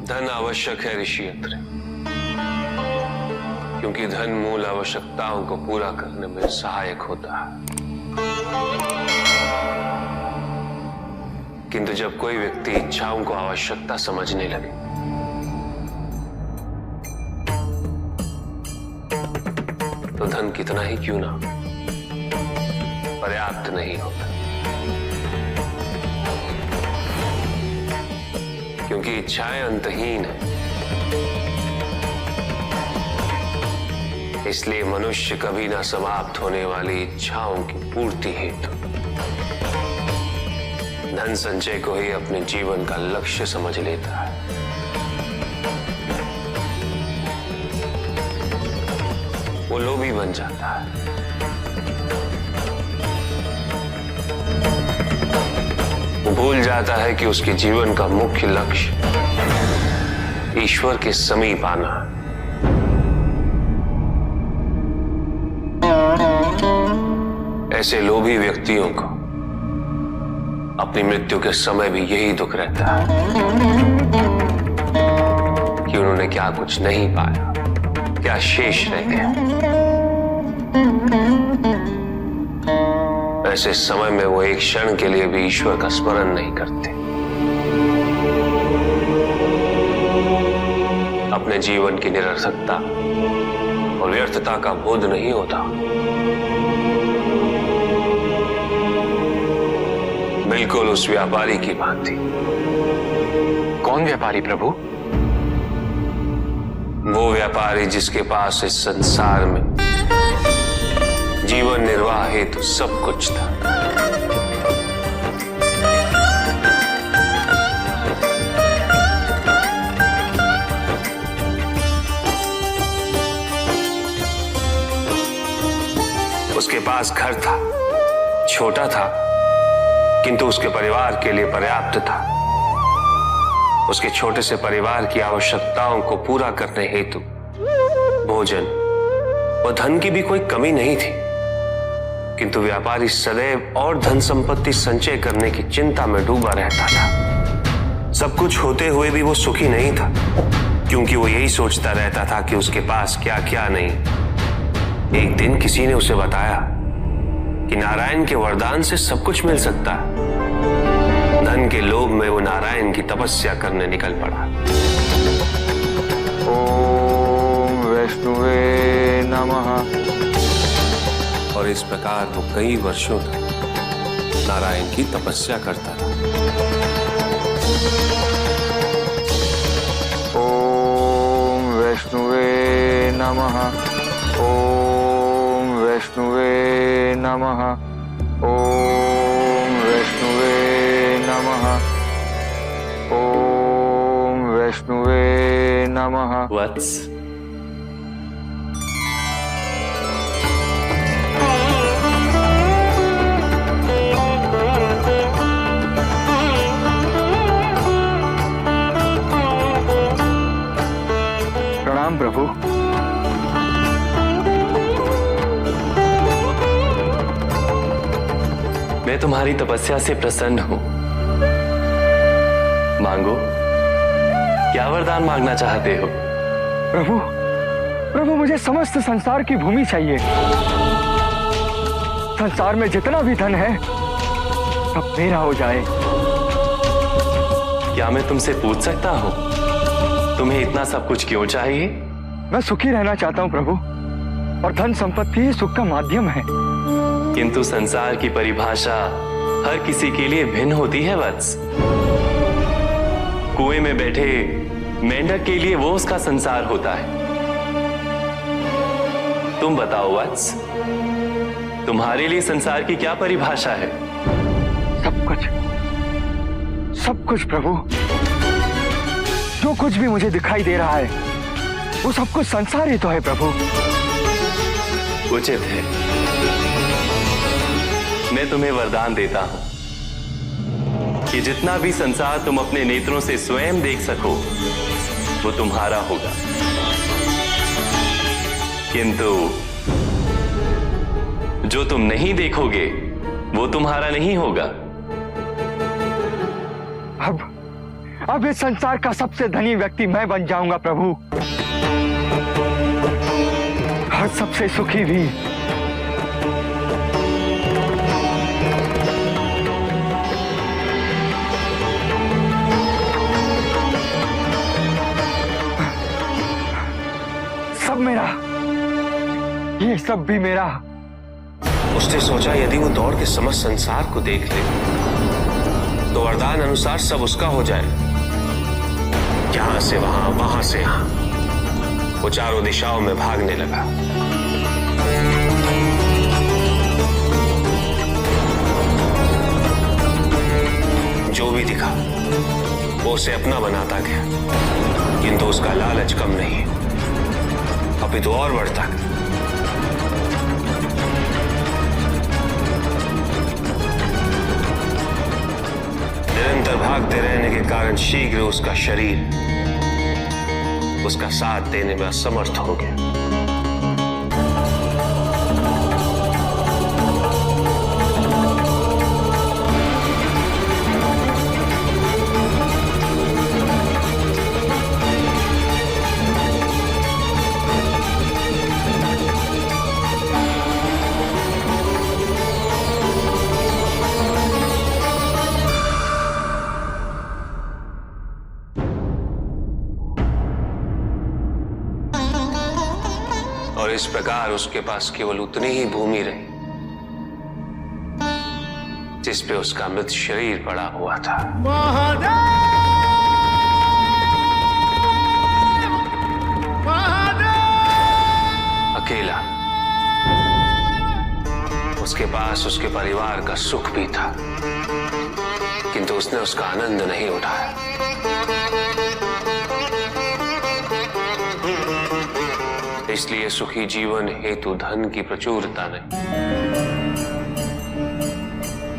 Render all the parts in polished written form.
धन आवश्यक है ऋषि अत्रे, क्योंकि धन मूल आवश्यकताओं को पूरा करने में सहायक होता है। किंतु जब कोई व्यक्ति इच्छाओं को आवश्यकता समझने लगे तो धन कितना ही क्यों ना पर्याप्त नहीं होता, क्योंकि इच्छाएं अंतहीन है। इसलिए मनुष्य कभी ना समाप्त होने वाली इच्छाओं की पूर्ति हेतु धन संचय को ही अपने जीवन का लक्ष्य समझ लेता है। वो लोभी बन जाता है। वो भूल जाता है कि उसके जीवन का मुख्य लक्ष्य ईश्वर के समीप आना है। ऐसे लोभी व्यक्तियों को अपनी मृत्यु के समय भी यही दुख रहता है कि उन्होंने क्या कुछ नहीं पाया, क्या शेष रह गया। ऐसे समय में वो एक क्षण के लिए भी ईश्वर का स्मरण नहीं करते, अपने जीवन की निरर्थकता और व्यर्थता का बोध नहीं होता। बिल्कुल उस व्यापारी की भांति। कौन व्यापारी प्रभु? वो व्यापारी जिसके पास इस संसार में जीवन निर्वाह हेतु सब कुछ था, उसके पास घर था, छोटा था किंतु उसके परिवार के लिए पर्याप्त था। उसके छोटे से परिवार की आवश्यकताओं को पूरा करने हेतु भोजन और धन की भी कोई कमी नहीं थी, किंतु व्यापारी सदैव और धन संपत्ति संचय करने की चिंता में डूबा रहता था। सब कुछ होते हुए भी वो सुखी नहीं था, क्योंकि वो यही सोचता रहता था कि उसके पास क्या क्या नहीं। एक दिन किसी ने उसे बताया कि नारायण के वरदान से सब कुछ मिल सकता है। धन के लोभ में वो नारायण की तपस्या करने निकल पड़ा। ओम वैष्णवे नमः। और इस प्रकार वो कई वर्षों तक नारायण की तपस्या करता रहा। ओम वैष्णवे नमः। ओम वैष्णवे नमः। ओम वैष्णवे नमः। ओम वैष्णवे नमः। वत्स, प्रणाम प्रभु। मैं तुम्हारी तपस्या से प्रसन्न हूं। मांगो, क्या वरदान मांगना चाहते हो? प्रभु, प्रभु मुझे समस्त संसार की भूमि चाहिए। संसार में जितना भी धन है सब मेरा हो जाए। क्या मैं तुमसे पूछ सकता हूं, तुम्हें इतना सब कुछ क्यों चाहिए? मैं सुखी रहना चाहता हूं प्रभु, और धन संपत्ति ही सुख का माध्यम है। किंतु संसार की परिभाषा हर किसी के लिए भिन्न होती है वत्स। कुएं में बैठे मेंढक के लिए वो उसका संसार होता है। तुम बताओ वत्स, तुम्हारे लिए संसार की क्या परिभाषा है? सब कुछ प्रभु। जो कुछ भी मुझे दिखाई दे रहा है वो सब कुछ संसार ही तो है प्रभु। उचित है, मैं तुम्हें वरदान देता हूं कि जितना भी संसार तुम अपने नेत्रों से स्वयं देख सको वो तुम्हारा होगा, किंतु जो तुम नहीं देखोगे वो तुम्हारा नहीं होगा। अब इस संसार का सबसे धनी व्यक्ति मैं बन जाऊंगा प्रभु, और सबसे सुखी भी। सब मेरा, ये सब भी मेरा। उसने सोचा यदि वो दौड़ के समस्त संसार को देख ले तो वरदान अनुसार सब उसका हो जाए। यहां से वहां, वहां से यहां, वो चारों दिशाओं में भागने लगा। जो भी दिखा वो उसे अपना बनाता गया, किंतु उसका लालच कम नहीं, अपितु और बढ़ता गया। निरंतर भागते रहने के कारण शीघ्र उसका शरीर उसका साथ देने में असमर्थ हो गया। और इस प्रकार उसके पास केवल उतनी ही भूमि रही जिस पे उसका मृत शरीर पड़ा हुआ था। अकेला। उसके पास उसके परिवार का सुख भी था, किंतु उसने उसका आनंद नहीं उठाया। इसलिए सुखी जीवन हेतु धन की प्रचुरता नहीं,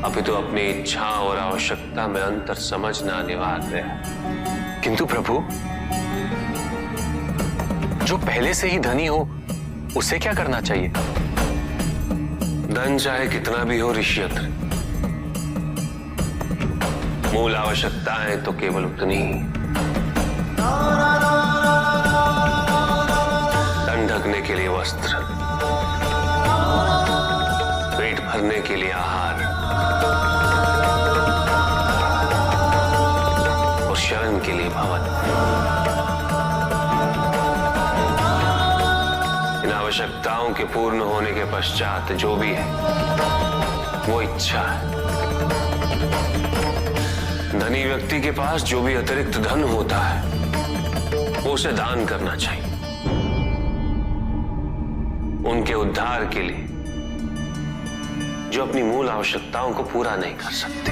अपितु अपनी इच्छाओं और आवश्यकता में अंतर समझना अनिवार्य है। किंतु प्रभु, जो पहले से ही धनी हो उसे क्या करना चाहिए? धन चाहे कितना भी हो ऋषियत्र, मूल आवश्यकताएं तो केवल उतनी ही। तन ढकने के लिए वस्त्र, पेट भरने के लिए आहार और शरण के लिए भवन। इन आवश्यकताओं के पूर्ण होने के पश्चात जो भी है वो इच्छा है। धनी व्यक्ति के पास जो भी अतिरिक्त धन होता है वो उसे दान करना चाहिए, उनके उद्धार के लिए जो अपनी मूल आवश्यकताओं को पूरा नहीं कर सकते।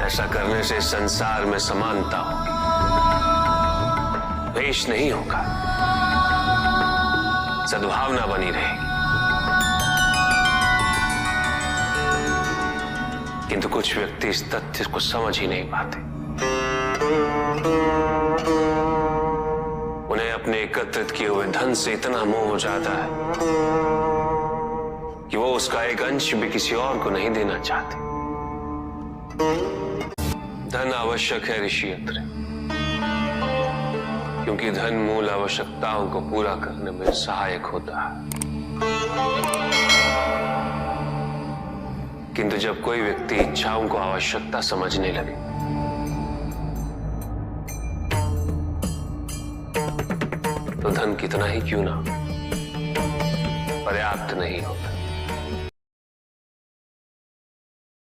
ऐसा करने से संसार में समानता होगी, द्वेष नहीं होगा, सद्भावना बनी रहेगी। किंतु कुछ व्यक्ति इस तथ्य को समझ ही नहीं पाते। उन्हें अपने एकत्रित किए हुए धन से इतना मोह हो जाता है कि वो उसका एक अंश भी किसी और को नहीं देना चाहते। धन आवश्यक है ऋषियत्र, क्योंकि धन मूल आवश्यकताओं को पूरा करने में सहायक होता है। किंतु जब कोई व्यक्ति इच्छाओं को आवश्यकता समझने लगे तो धन कितना ही क्यों ना पर्याप्त नहीं होता।